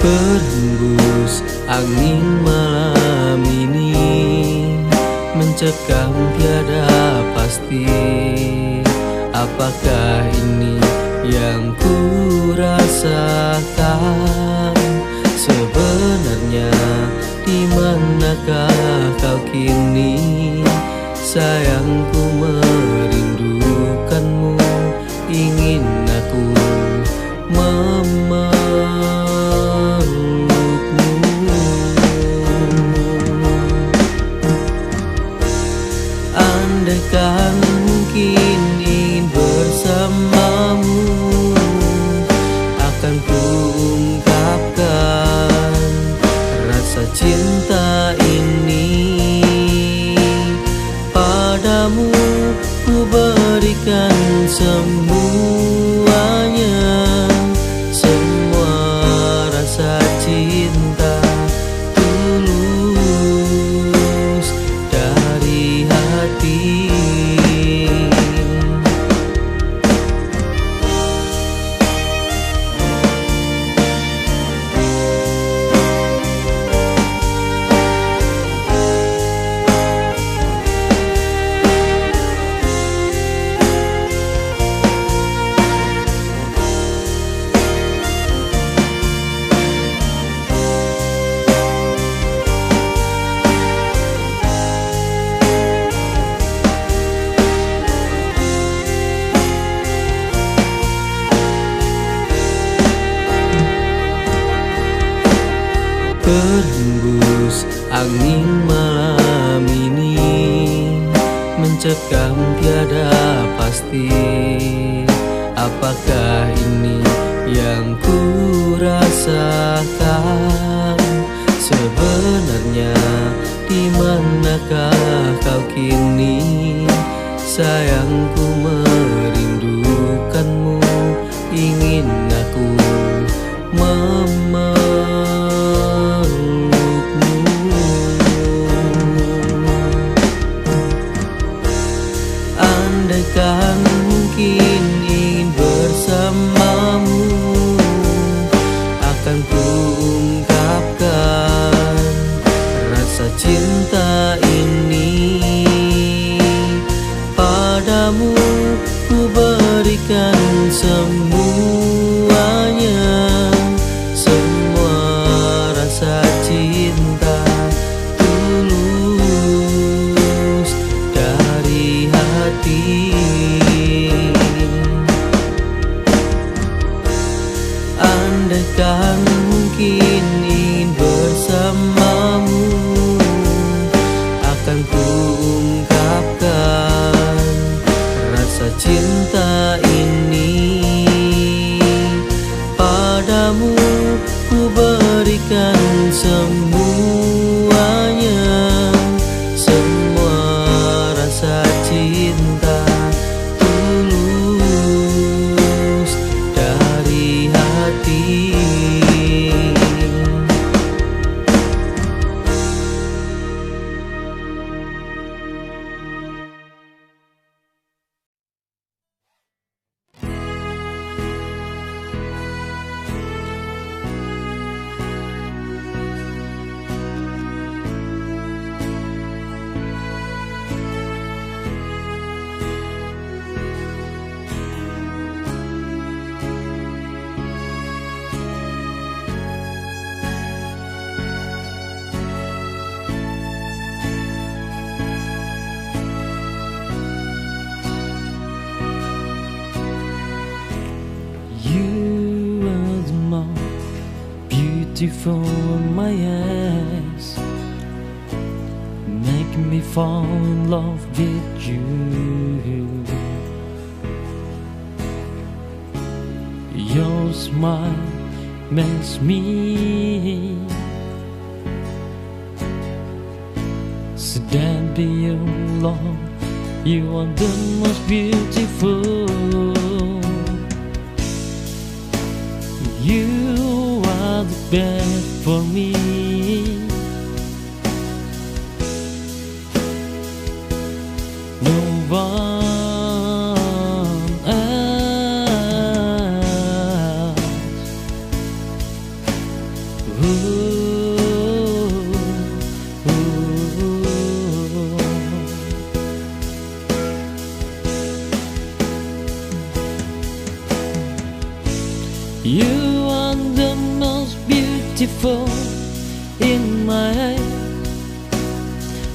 Berhembus angin malam ini mencekam tiada pasti. Apakah ini yang ku rasakan? Sebenarnya di manakah kau kini? Sayangku merindukanmu, ingin aku memelukmu. Andaikan mungkin ingin bersamamu, akan ku ungkapkan rasa cinta ini. Padamu ku berikan semuanya, semua rasa cinta tulus dari hati. Berhembus angin malam ini mencekam tiada pasti. Apakah ini yang ku rasakan? Sebenarnya di manakah kau kini? Sayangku merindukanmu, ingin aku memelukmu. Andaikan mungkin ingin bersamamu, akan ku ungkapkan rasa cinta ini. Padamu ku berikan semuanya, semua rasa cinta tulus dari hati. Andaikan mungkin ingin bersamamu, akan ku ungkapkan rasa cinta ini. Padamu ku berikan semuanya, semua rasa cinta tulus dari hati. You are the most beautiful in my eyes, make me fall in love with you. Your smile makes me stand be alone. You are the most beautiful. You are the best for me. No one else You are the most beautiful in my head.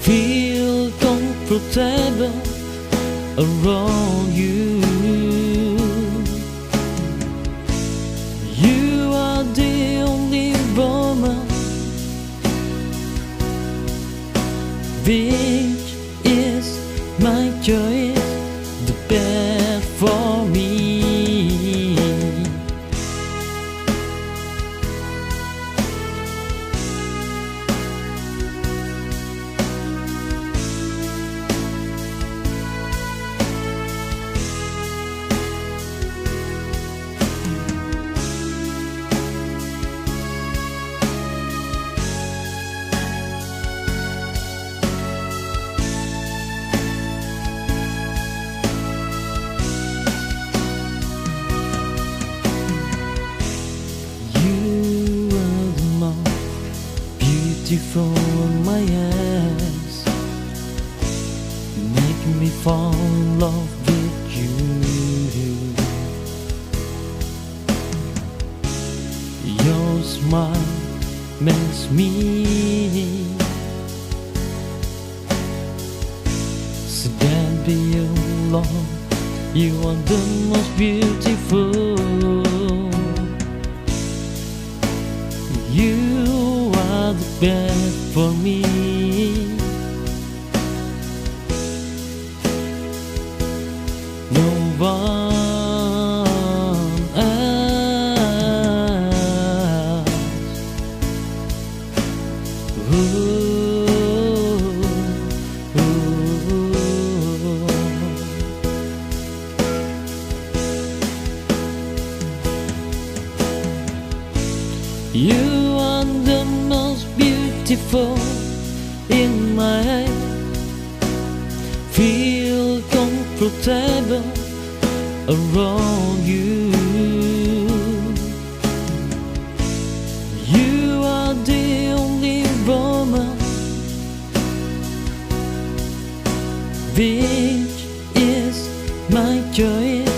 Feel comfortable around you. You are the only woman which is my choice, the best for me. Beautiful in my eyes, make me fall in love with you. Your smile makes me stand by you, Lord. You are the most beautiful. You are the best for me. No one else. You are the most beautiful in my head. Feel comfortable around you. You are the only woman which is my choice,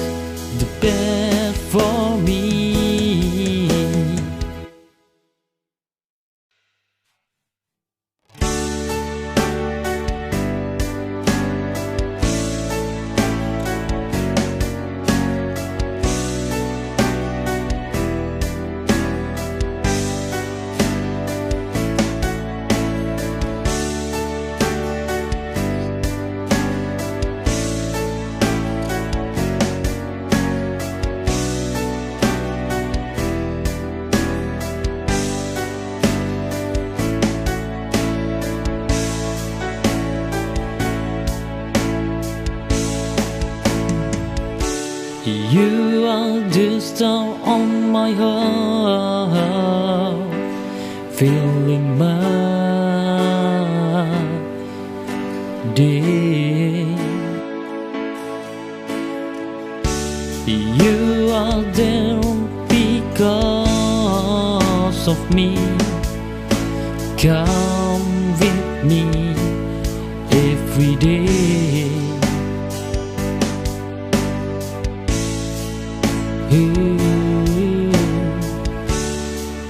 the best for me. You are the star on my heart, filling my day. You are there because of me. Come with me every day.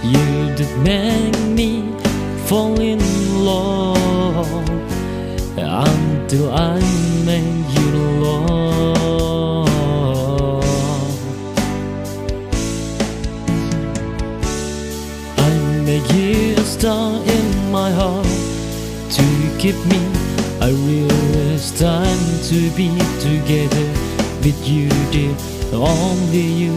You did make me fall in love until I made you love. I make you a star in my heart to keep me. I realize it's time to be together with you, dear. Only you